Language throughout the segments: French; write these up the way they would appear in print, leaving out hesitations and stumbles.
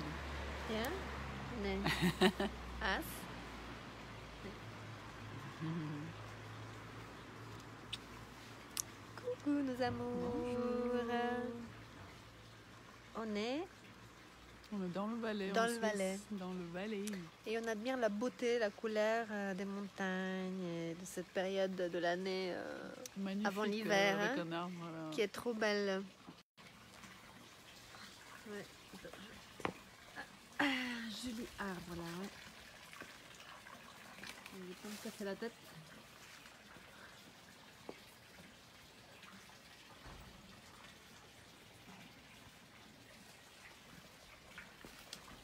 joli. Ja? Nee. As? Coucou nos amours. On est dans le Valais. Dans le Valais. Dans le Valais. Et on admire la beauté, la couleur des montagnes et de cette période de l'année avant l'hiver, avec un arbre, voilà. qui est trop belle. Ouais. Joli arbre là, ouais. Je vais pas me casser la tête.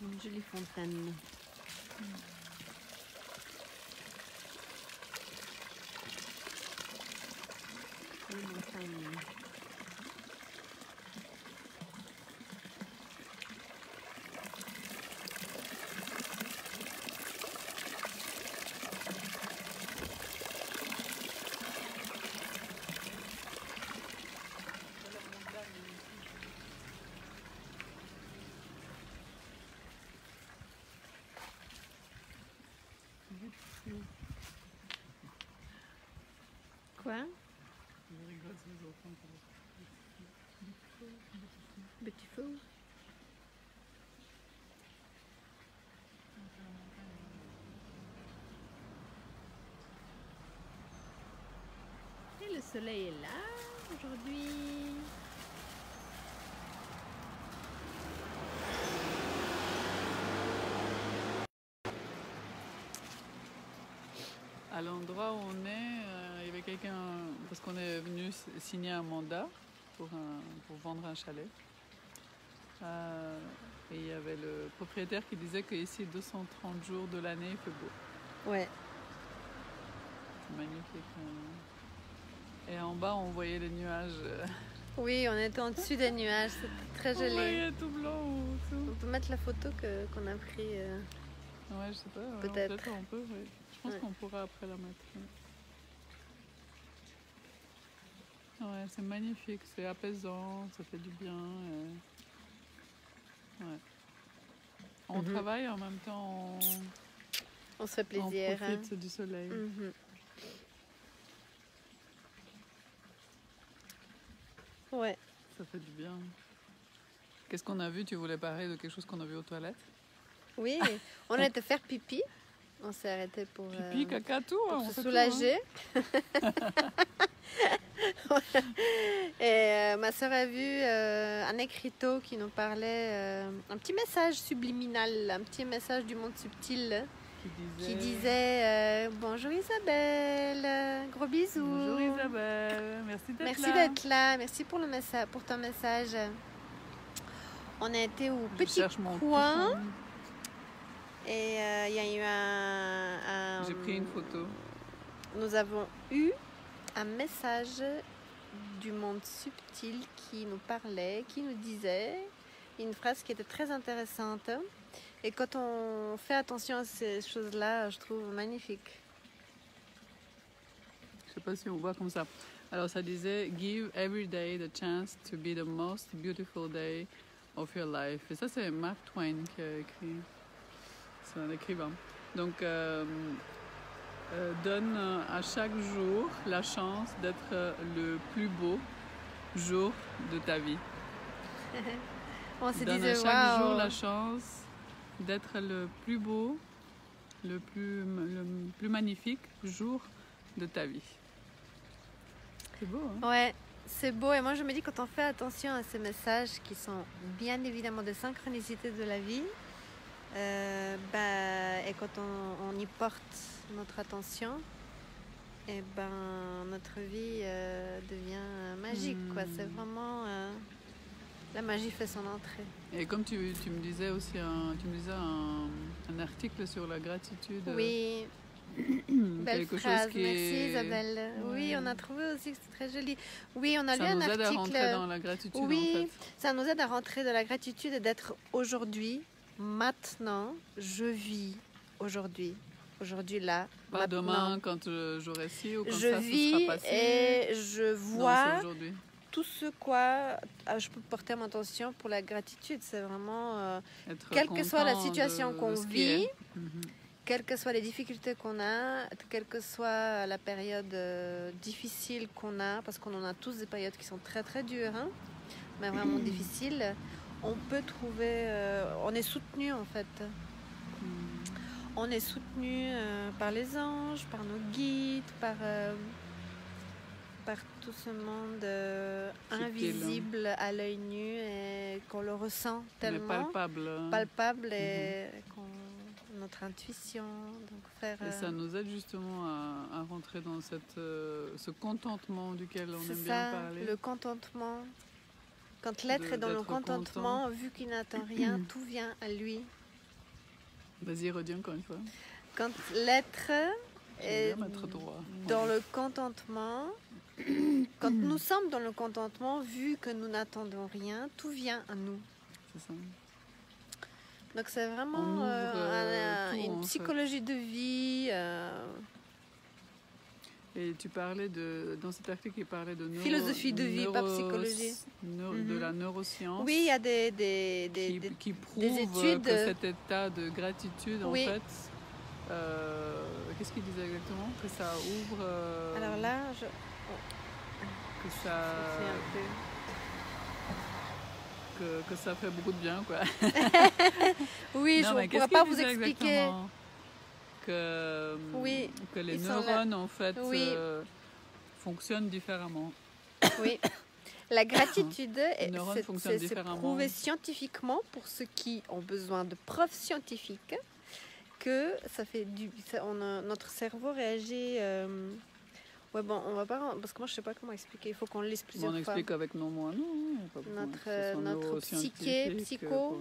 Une jolie fontaine. Une montagne. Quoi? Je rigole, c'est les enfants. Petit fou. Et le soleil est là aujourd'hui. À l'endroit où on est, il y avait quelqu'un, parce qu'on est venu signer un mandat pour vendre un chalet. Et il y avait le propriétaire qui disait qu'ici, 230 jours de l'année, il fait beau. Ouais. C'est magnifique. Et en bas, on voyait les nuages. Oui, on était en dessus des nuages, c'était très joli. On voyait tout blanc. Tout. On peut mettre la photo qu'on a pris. Ouais, je sais pas. Peut-être. On peut, ouais. Je pense qu'on pourra après la mettre. Ouais, c'est magnifique, c'est apaisant, ça fait du bien. Ouais. On travaille en même temps, on se fait plaisir. On profite du soleil. Ouais. Ça fait du bien. Qu'est-ce qu'on a vu? Tu voulais parler de quelque chose qu'on a vu aux toilettes? Oui, on a été faire pipi. On s'est arrêté pour, pipi, caca, tout, pour on se fait soulager. Tout, hein. Et ma soeur a vu un écriteau qui nous parlait, un petit message subliminal, un petit message du monde subtil qui disait bonjour Isabelle, gros bisous. Bonjour Isabelle, merci d'être là. Merci d'être là, merci pour ton message. On a été au petit coin. Et il y a eu J'ai pris une photo. Nous avons eu un message du monde subtil qui nous parlait, qui nous disait une phrase qui était très intéressante. Et quand on fait attention à ces choses-là, je trouve magnifique. Je sais pas si on voit comme ça. Alors ça disait « Give every day the chance to be the most beautiful day of your life ». Et ça, c'est Mark Twain qui a écrit. C'est un écrivain. Donc, donne à chaque jour la chance d'être le plus beau jour de ta vie. On se donne disait, à chaque jour la chance d'être le plus beau, le plus magnifique jour de ta vie. C'est beau, hein? Ouais, c'est beau. Et moi, je me dis, quand on fait attention à ces messages qui sont bien évidemment des synchronicités de la vie, et quand on y porte notre attention, et notre vie devient magique, quoi. C'est vraiment la magie fait son entrée. Et comme tu me disais aussi un article sur la gratitude. Oui. Belle phrase, merci Isabelle. Ouais. Oui, on a trouvé aussi que c'est très joli. Oui, on a lu un article. Ça nous aide à rentrer dans la gratitude. Oui, en fait. Ça nous aide à rentrer dans la gratitude et d'être aujourd'hui, maintenant, je vis aujourd'hui. Aujourd'hui là. Pas maintenant. Demain quand j'aurai ci ou quand je ça vis se sera passé. Et je vois. Non, c'est aujourd'hui. tout ce quoi je peux porter mon attention pour la gratitude. C'est vraiment, quelle que soit la situation qu'on vit, quelles que soient les difficultés qu'on a, quelle que soit la période difficile qu'on a, parce qu'on en a tous des périodes qui sont très très dures, hein, mais vraiment difficiles, on peut trouver, on est soutenu en fait. On est soutenu par les anges, par nos guides, par tout ce monde invisible à l'œil nu et qu'on le ressent tellement palpable et notre intuition. Donc et ça nous aide justement à rentrer dans ce contentement duquel on aime bien parler. Le contentement. Quand l'être est dans le contentement, vu qu'il n'attend rien, tout vient à lui. Vas-y, redis encore une fois. Quand l'être est dans le contentement, quand nous sommes dans le contentement, vu que nous n'attendons rien, tout vient à nous. C'est ça. Donc c'est vraiment une psychologie de vie. Et tu parlais dans cet article, il parlait de philosophie de vie, pas psychologie. De la neuroscience. Oui, il y a qui prouvent des études que cet état de gratitude, en fait, qu'est-ce qu'il disait exactement? Que ça ouvre. Alors là, que ça. Que ça fait beaucoup de bien, quoi. Oui, je ne pourrais pas vous expliquer. Exactement? Que les neurones, en fait, fonctionnent différemment. Oui. La gratitude, c'est prouvé scientifiquement, pour ceux qui ont besoin de preuves scientifiques, que ça fait notre cerveau réagit... Ouais, bon, on va pas... Parce que moi, je sais pas comment expliquer. Il faut qu'on le lise plusieurs fois. On explique avec nos mots, non? Notre psycho,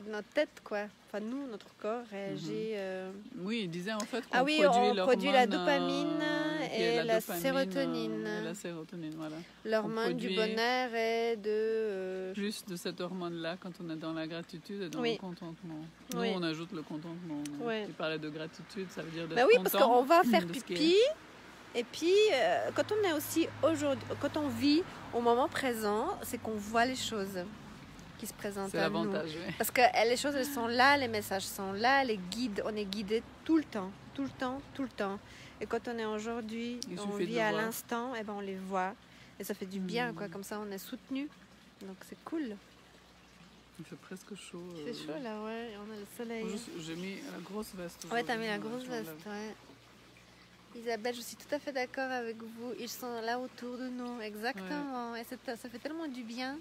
notre tête, quoi. Enfin, nous, notre corps réagit... Oui, il disait en fait qu'on on produit la dopamine et la sérotonine. Et la sérotonine, voilà. L'hormone du bonheur et de... Plus de cette hormone-là quand on est dans la gratitude et dans le contentement. Nous, on ajoute le contentement. Tu parlais de gratitude, ça veut dire d'être content. Oui, parce qu'on va faire pipi... Et puis, quand on est aussi quand on vit au moment présent, c'est qu'on voit les choses qui se présentent à nous. C'est l'avantage, oui. Parce que les choses, elles sont là, les messages sont là, les guides, on est guidé tout le temps. Et quand on est aujourd'hui, on vit à l'instant, et ben on les voit. Et ça fait du bien, quoi. Comme ça, on est soutenu. Donc, c'est cool. Il fait presque chaud. C'est chaud, là, ouais. On a le soleil. J'ai mis la grosse veste. Ouais, t'as mis la grosse veste, ouais. Isabelle, je suis tout à fait d'accord avec vous. Ils sont là autour de nous, exactement. Ouais. Et ça fait tellement du bien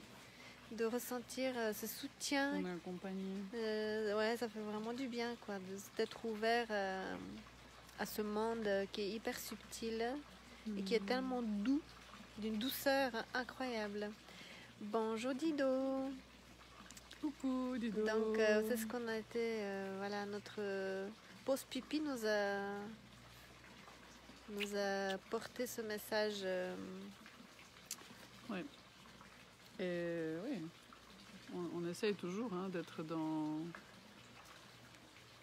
de ressentir ce soutien. On est accompagné. Ouais, ça fait vraiment du bien, quoi, d'être ouvert à ce monde qui est hyper subtil et qui est tellement doux, d'une douceur incroyable. Bonjour Dido. Coucou Dido. Donc c'est ce qu'on a été. Voilà, notre pause pipi nous a porté ce message. Oui. Et oui, on essaye toujours d'être dans...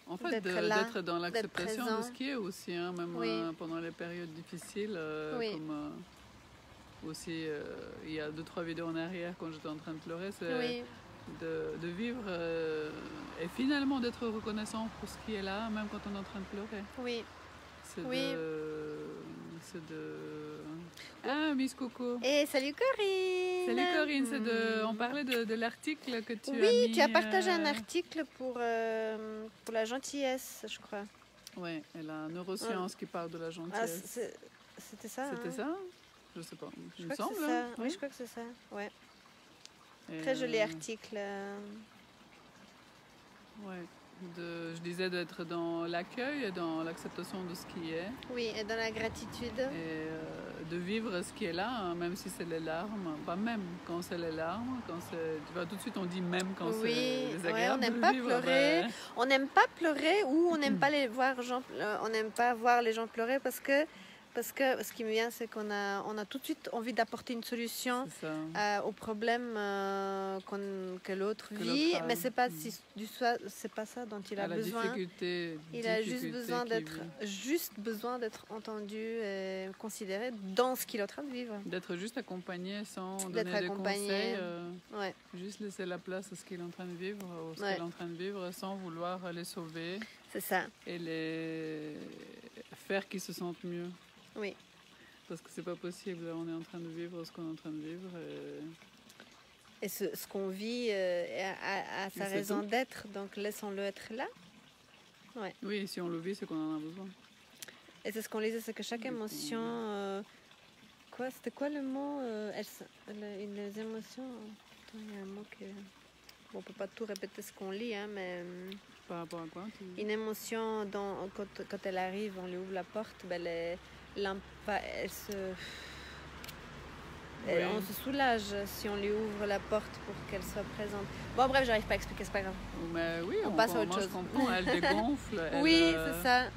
En fait, d'être dans l'acceptation de ce qui est aussi, même pendant les périodes difficiles. Comme aussi, il y a 2-3 vidéos en arrière, quand j'étais en train de pleurer, c'est de vivre et finalement d'être reconnaissant pour ce qui est là, même quand on est en train de pleurer. Oui. C'est de... Ah, Miss Coco. Et salut Corinne. Salut Corinne, on parlait de l'article que tu as mis. Oui, tu as partagé un article pour la gentillesse, je crois. Oui, et la neuroscience qui parle de la gentillesse. C'était ça. C'était ça? Je sais pas. Il me semble. Oui, je crois que c'est ça. Ouais. Très joli article. Ouais. Je disais d'être dans l'accueil et dans l'acceptation de ce qui est. Oui, et dans la gratitude. Et de vivre ce qui est là, même si c'est les larmes. Pas même quand c'est les larmes, tu vois, tout de suite on dit même quand c'est désagréable. On n'aime pas pleurer. On n'aime pas pleurer ou on n'aime pas on n'aime pas voir les gens pleurer parce que parce que ce qui me vient, c'est qu'on a tout de suite envie d'apporter une solution au problème que l'autre vit, mais c'est pas c'est pas ça dont il a besoin. Il a juste besoin d'être entendu et considéré dans ce qu'il est en train de vivre. D'être juste accompagné sans donner des conseils, juste laisser la place à ce qu'il est en train de vivre, ou ce qu'il est en train de vivre, sans vouloir les sauver. C'est ça. Et les faire qu'ils se sentent mieux. Oui. Parce que c'est pas possible, on est en train de vivre ce qu'on est en train de vivre. Et ce qu'on vit a sa raison d'être, donc laissons-le être là. Ouais. Oui, si on le vit, c'est qu'on en a besoin. Et c'est ce qu'on disait, c'est que chaque émotion... C'était quoi le mot les émotions... Attends, il y a un mot que... Bon, on peut pas tout répéter ce qu'on lit, hein, mais... Par rapport à quoi Une émotion, quand elle arrive, on lui ouvre la porte, ben on se soulage si on lui ouvre la porte pour qu'elle soit présente. Bon, bref, j'arrive pas à expliquer, c'est pas grave. Mais oui, on passe à autre chose. Je comprends, elle dégonfle. Oui, c'est ça.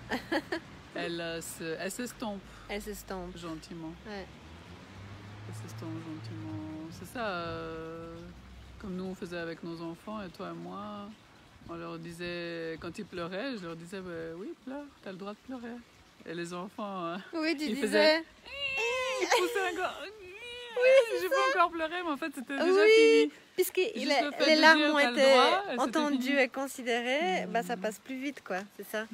Elle s'estompe. Elle s'estompe. Gentiment. Ouais. Elle s'estompe gentiment. C'est ça, comme nous on faisait avec nos enfants, et toi et moi, on leur disait, quand ils pleuraient, je leur disais, oui, pleure, t'as le droit de pleurer. Et les enfants, ils faisaient... Ils poussaient encore... Oui, j'ai pas encore pleuré, mais en fait c'était déjà fini. Puisque les larmes ont été entendues et considérées, ça passe plus vite, quoi, c'est ça.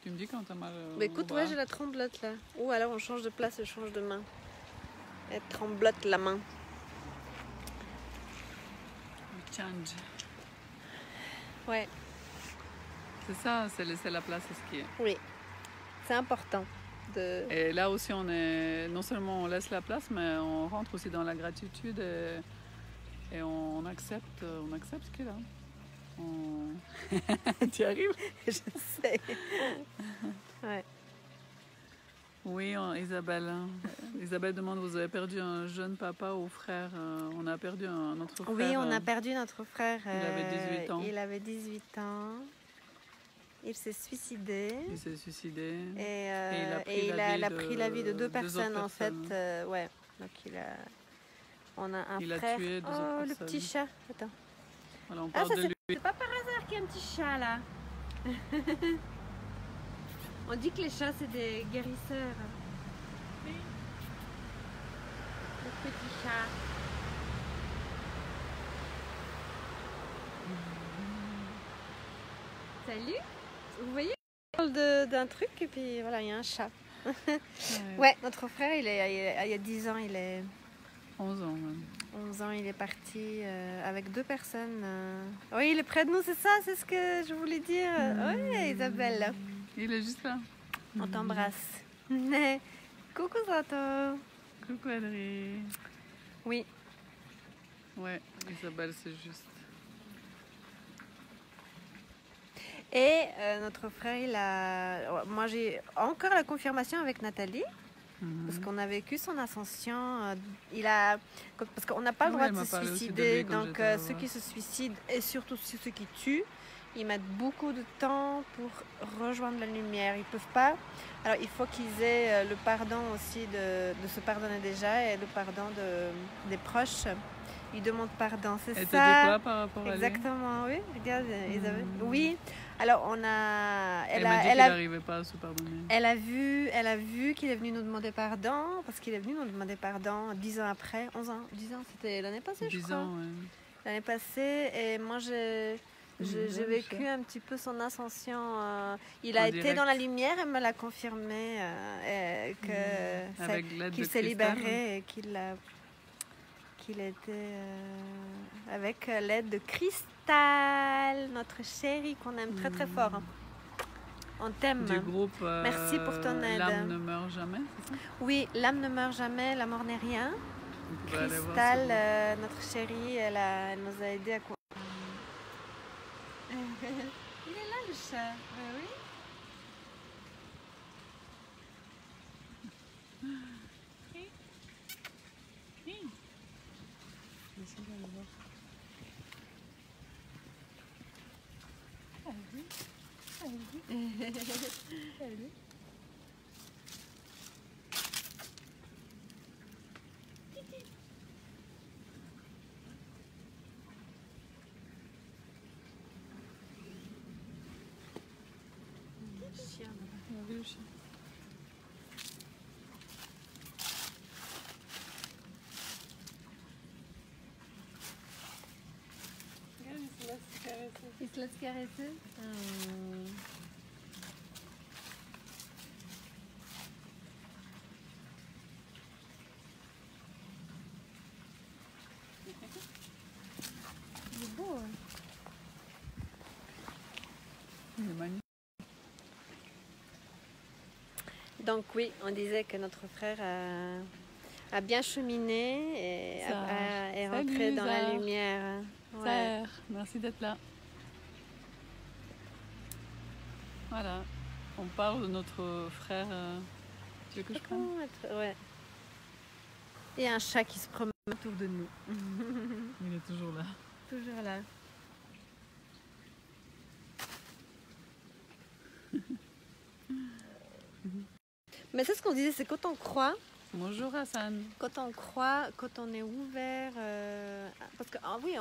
Tu me dis quand t'as mal écoute, j'ai la tremblote là. Ou alors on change de place et change de main. Elle tremblote la main. Change. Ouais. C'est ça, c'est laisser la place à ce qui est. Oui, c'est important. Et là aussi, non seulement on laisse la place, mais on rentre aussi dans la gratitude et on accepte ce qu'il a. Tu arrives? Je sais. Ouais. Oui, Isabelle. Isabelle demande, vous avez perdu un jeune papa ou frère? On a perdu notre frère. Oui, on a perdu notre frère. Il avait 18 ans. Il avait 18 ans. Il s'est suicidé. Et il a pris la vie de deux personnes, en fait. Ouais. Donc on a un frère. A tué deux autres le personnes. Petit chat. Attends. Voilà, on parle de lui. C'est pas par hasard qu'il y a un petit chat là. On dit que les chats c'est des guérisseurs. Oui. Le petit chat. Salut. Vous voyez, on parle d'un truc et puis voilà, il y a un chat. Ouais, notre frère, il y a 10 ans, il est... 11 ans même. 11 ans, il est parti avec deux personnes. Oui, il est près de nous, c'est ça, c'est ce que je voulais dire. Oui, Isabelle. Il est juste là. On t'embrasse. Coucou Sato. Coucou Adri. Oui. Ouais, Isabelle, c'est juste. Et notre frère, moi j'ai encore la confirmation avec Nathalie, parce qu'on a vécu son ascension. Parce qu'on n'a pas le droit de se suicider, donc ceux qui se suicident et surtout ceux qui tuent, ils mettent beaucoup de temps pour rejoindre la lumière. Ils peuvent pas. Alors il faut qu'ils aient le pardon aussi de se pardonner déjà et le pardon des proches. Ils demandent pardon, c'est ça. Elle te dit quoi par rapport à lui? Exactement, oui. Regarde, Isabelle. Oui. Alors on a. Elle m'a dit qu'il n'arrivait pas à se pardonner. Elle a vu qu'il est venu nous demander pardon, parce qu'il est venu nous demander pardon 10 ans après, 11 ans, 10 ans, c'était l'année passée, je crois. 10 ans, oui. L'année passée, et moi j'ai vécu un petit peu son ascension. Il a été dans la lumière et me l'a confirmé qu'il s'est libéré et qu'il était avec l'aide de Cristal, notre chérie qu'on aime très très fort. On t'aime. Du groupe Merci pour ton aide. L'âme ne meurt jamais, c'est ça? Oui, l'âme ne meurt jamais, la mort n'est rien. Cristal, notre chérie, elle nous a aidé à quoi? Il est là le chat. Oui. le chien. Regarde, il se laisse caresser. Il se laisse caresser. Il est beau. Il est magnifique. Donc oui, on disait que notre frère a bien cheminé et est rentré dans la lumière. Ouais. Zahar, merci d'être là. Voilà, on parle de notre frère. Tu veux que je prenne ? Ouais. Et un chat qui se promène autour de nous. Il est toujours là. Toujours là. Mais c'est ce qu'on disait, c'est quand on croit. Bonjour Hassan. Quand on croit, quand on est ouvert. Parce que, oui,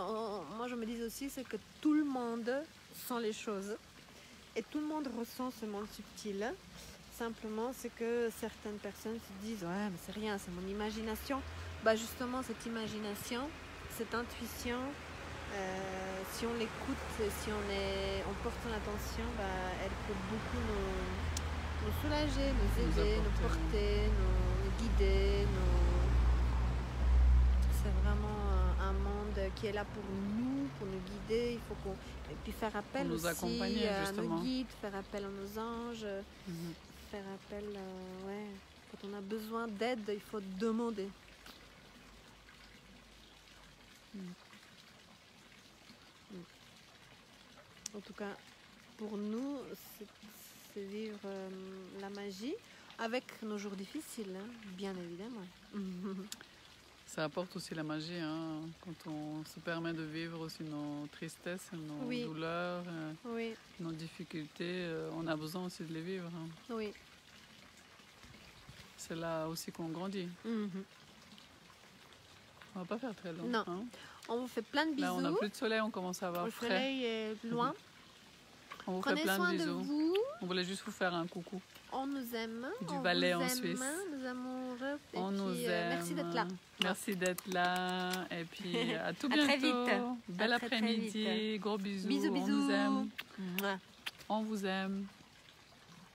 moi je me dis aussi, c'est que tout le monde sent les choses. Et tout le monde ressent ce monde subtil. Simplement, c'est que certaines personnes se disent, ouais, mais c'est rien, c'est mon imagination. Bah, justement, cette imagination, cette intuition, si on l'écoute, si on porte son attention, bah, elle peut beaucoup nous soulager, nous aider, nous porter, nous guider. C'est vraiment un monde qui est là pour nous guider. Il faut qu'on et puis faire appel pour nous aussi accompagner, à justement. nos guides, faire appel à nos anges, faire appel, ouais. Quand on a besoin d'aide, il faut demander. En tout cas, pour nous, c'est vivre la magie avec nos jours difficiles, hein, bien évidemment. Ça apporte aussi la magie, hein, quand on se permet de vivre aussi nos tristesses, nos douleurs, nos difficultés. On a besoin aussi de les vivre. Hein. Oui. C'est là aussi qu'on grandit. On va pas faire très long. Non. Hein. On vous fait plein de bisous. Là, on n'a plus de soleil, on commence à avoir frais. Le soleil est loin. On vous Prenez fait plein soin de bisous. De vous. On voulait juste vous faire un coucou. On nous aime. Du Valais en Suisse. Nous amoureux. On nous aime. Merci d'être là. Merci d'être là. Et puis à tout bientôt. Très vite. Bel après-midi. Gros bisous. Bisous, bisous. On nous aime. On vous aime.